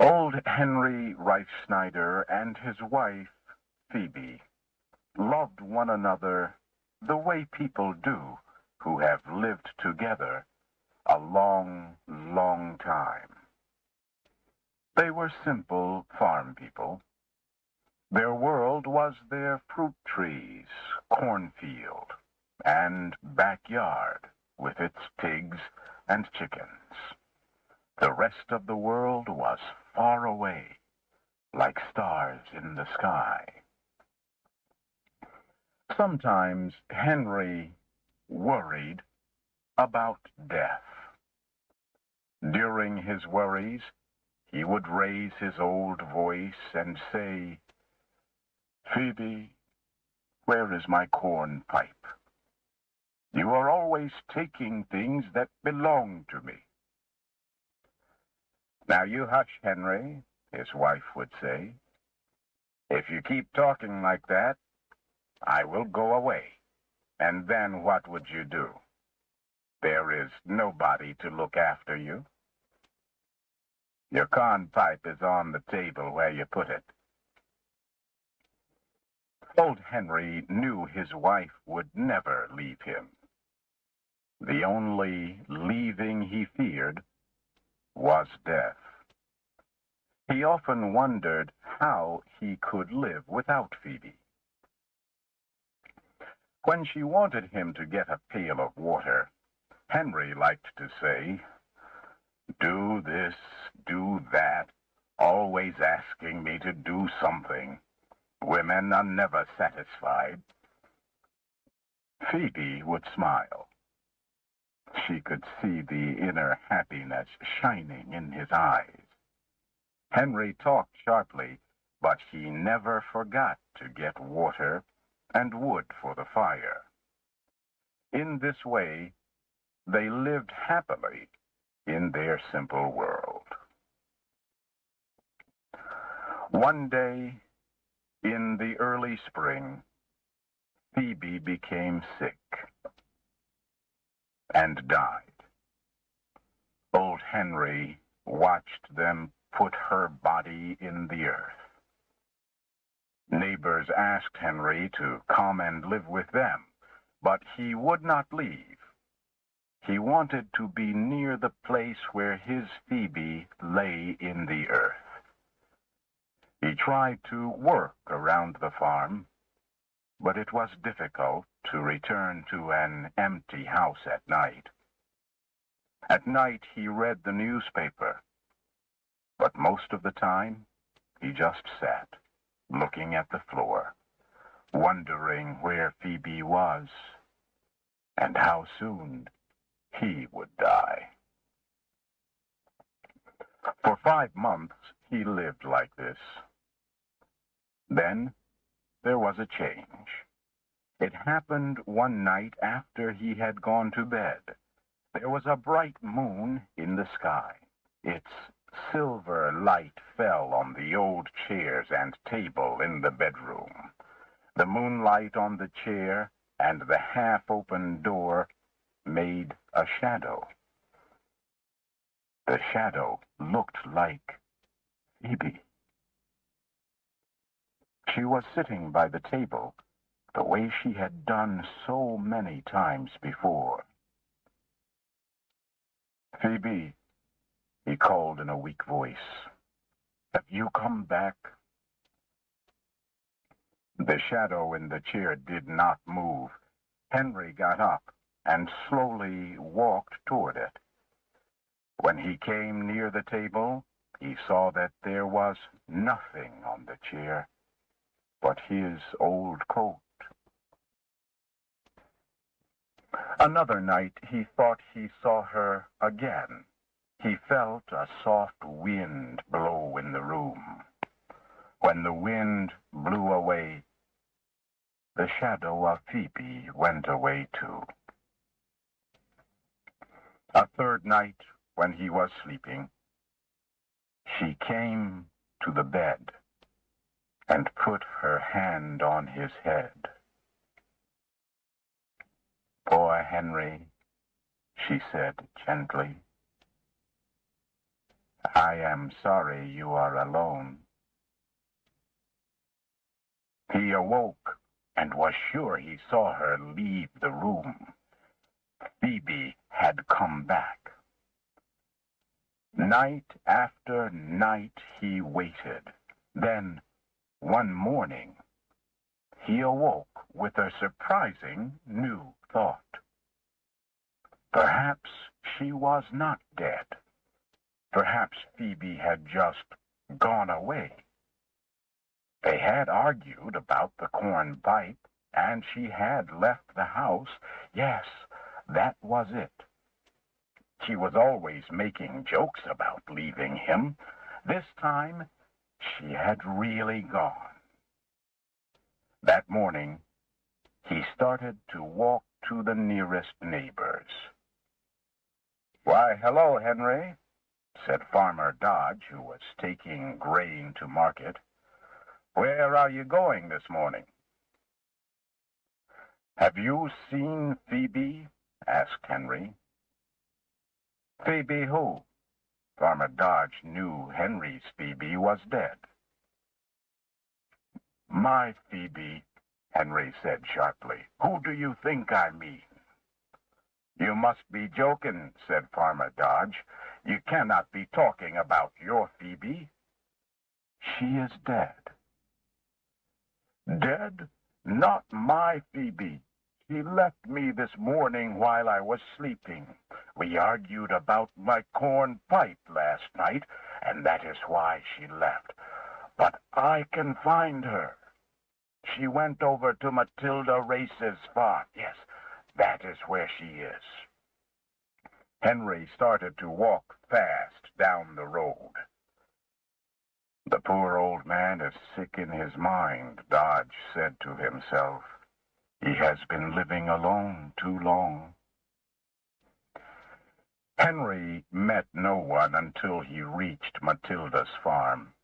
Old Henry Reifsnyder and his wife, Phoebe, loved one another the way people do who have lived together a long, long time. They were simple farm people. Their world was their fruit trees, cornfield, and backyard with its pigs and chickens. The rest of the world was far away, like stars in the sky. Sometimes Henry worried about death. During his worries, he would raise his old voice and say, "Phoebe, where is my corn pipe? You are always taking things that belong to me." "Now you hush, Henry," his wife would say. "If you keep talking like that, I will go away. And then what would you do? There is nobody to look after you. Your corn pipe is on the table where you put it." Old Henry knew his wife would never leave him. The only leaving he feared was death. He often wondered how he could live without Phoebe. When she wanted him to get a pail of water, Henry liked to say, "Do this, do that, always asking me to do something. Women are never satisfied." Phoebe would smile. She could see the inner happiness shining in his eyes. Henry talked sharply, but he never forgot to get water and wood for the fire. In this way, they lived happily in their simple world. One day, in the early spring, Phoebe became sick and died. Old Henry watched them put her body in the earth. Neighbors asked Henry to come and live with them, but he would not leave. He wanted to be near the place where his Phoebe lay in the earth. He tried to work around the farm, but it was difficult to return to an empty house at night. At night he read the newspaper, but most of the time he just sat, looking at the floor, wondering where Phoebe was and how soon he would die. For 5 months he lived like this. Then there was a change. It happened one night after he had gone to bed. There was a bright moon in the sky. Its silver light fell on the old chairs and table in the bedroom. The moonlight on the chair and the half-open door made a shadow. The shadow looked like Phoebe. She was sitting by the table the way she had done so many times before. "Phoebe," he called in a weak voice, "have you come back?" The shadow in the chair did not move. Henry got up and slowly walked toward it. When he came near the table, he saw that there was nothing on the chair but his old coat. Another night he thought he saw her again. He felt a soft wind blow in the room. When the wind blew away, the shadow of Phoebe went away too. A third night, when he was sleeping, she came to the bed and put her hand on his head. "Poor Henry," she said gently. I am sorry you are alone. He awoke and was sure he saw her leave the room. Phoebe had come back. Night after night he waited. Then, one morning, he awoke with a surprising new thought. Perhaps she was not dead. Perhaps Phoebe had just gone away. They had argued about the corn pipe, and she had left the house. Yes, that was it. She was always making jokes about leaving him. This time, she had really gone. That morning, he started to walk to the nearest neighbors. "Why, hello, Henry," said Farmer Dodge, who was taking grain to market. "Where are you going this morning?" "Have you seen Phoebe?" asked Henry. "Phoebe who?" Farmer Dodge knew Henry's Phoebe was dead. "My Phoebe," Henry said sharply. "Who do you think I mean?" "You must be joking," said Farmer Dodge. "You cannot be talking about your Phoebe." "She is dead." "Dead? Not my Phoebe. She left me this morning while I was sleeping. We argued about my corn pipe last night, and that is why she left. But I can find her. She went over to Matilda Race's farm. Yes, that is where she is." Henry started to walk fast down the road. "The poor old man is sick in his mind," Dodge said to himself. "He has been living alone too long." Henry met no one until he reached Matilda's farm.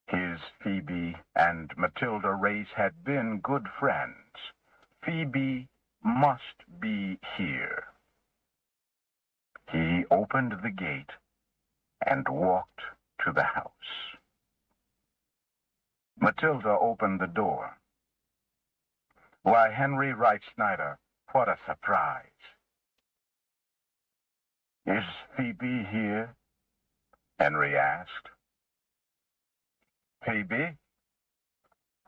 His Phoebe and Matilda Race had been good friends. Phoebe must be here. He opened the gate and walked to the house. Matilda opened the door. "Why, Henry Wright Snyder, what a surprise." "Is Phoebe here?" Henry asked. "Phoebe?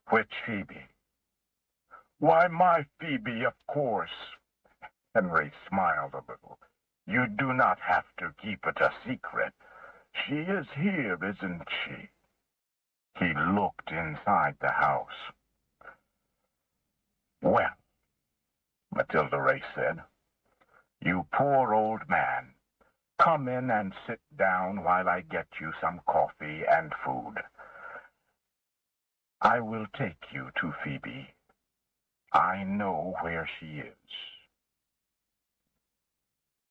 Which Phoebe?" "Why, my Phoebe, of course." Henry smiled a little. "You do not have to keep it a secret. She is here, isn't she?" He looked inside the house. "Well," Matilda Race said, "you poor old man, come in and sit down while I get you some coffee and food. I will take you to Phoebe. I know where she is."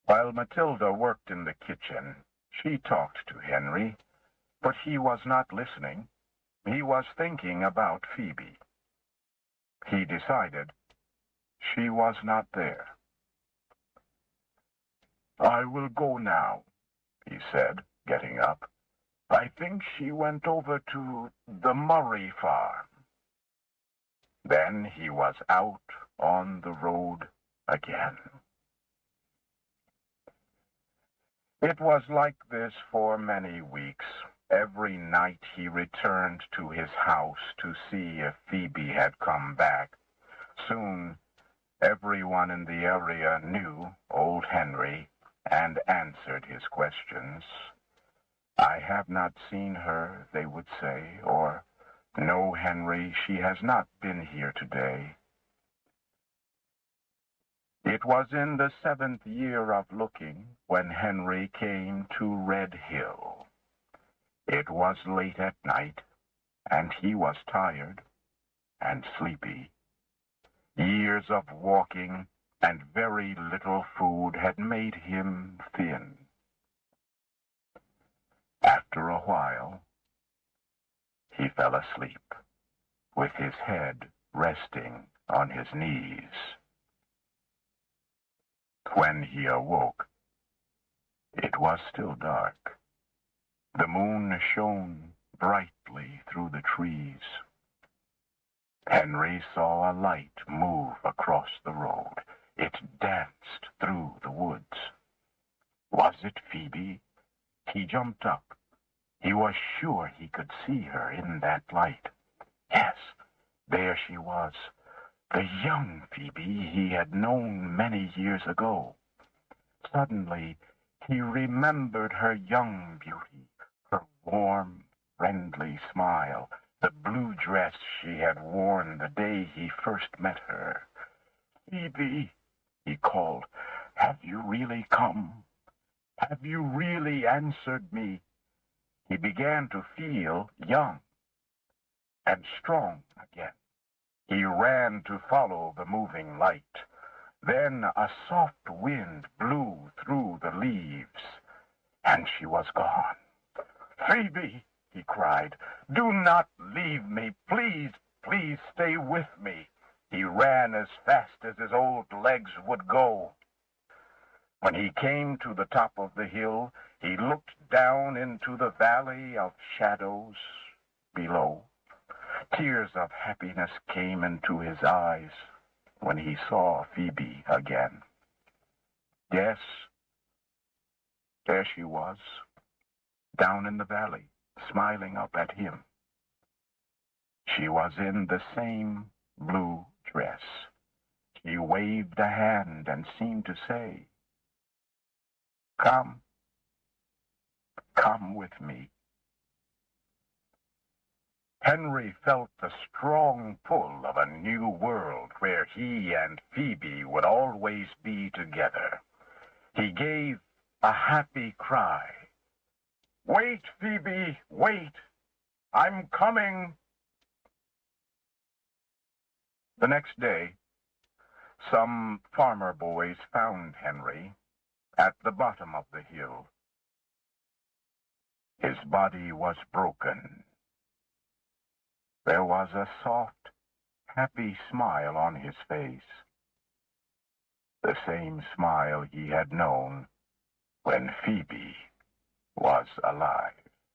While Matilda worked in the kitchen, she talked to Henry, but he was not listening. He was thinking about Phoebe. He decided she was not there. "I will go now," he said, getting up. "I think she went over to the Murray farm." Then he was out on the road again. It was like this for many weeks. Every night he returned to his house to see if Phoebe had come back. Soon, everyone in the area knew old Henry and answered his questions. "I have not seen her," they would say, or, "No, Henry, she has not been here today." It was in the 7th year of looking when Henry came to Red Hill. It was late at night, and he was tired and sleepy. Years of walking and very little food had made him thin. After a while, he fell asleep, with his head resting on his knees. When he awoke, it was still dark. moon shone brightly through the trees. Henry saw a light move across the road. It danced through the woods. Was it Phoebe? He jumped up. He was sure he could see her in that light. Yes, there she was, the young Phoebe he had known many years ago. Suddenly, he remembered her young beauty, her warm, friendly smile, the blue dress she had worn the day he first met her. "Phoebe," he called, "have you really come? Have you really answered me?" He began to feel young and strong again. He ran to follow the moving light. Then a soft wind blew through the leaves, and she was gone. "Phoebe," he cried, "do not leave me. Please, please stay with me." He ran as fast as his old legs would go. When he came to the top of the hill, he looked down into the valley of shadows below. Tears of happiness came into his eyes when he saw Phoebe again. Yes, there she was, down in the valley, smiling up at him. She was in the same blue dress. She waved a hand and seemed to say, "Come, come with me." Henry felt the strong pull of a new world where he and Phoebe would always be together. He gave a happy cry. "Wait, Phoebe, wait! I'm coming!" The next day, some farmer boys found Henry at the bottom of the hill. His body was broken. There was a soft, happy smile on his face, the same smile he had known when Phoebe was alive.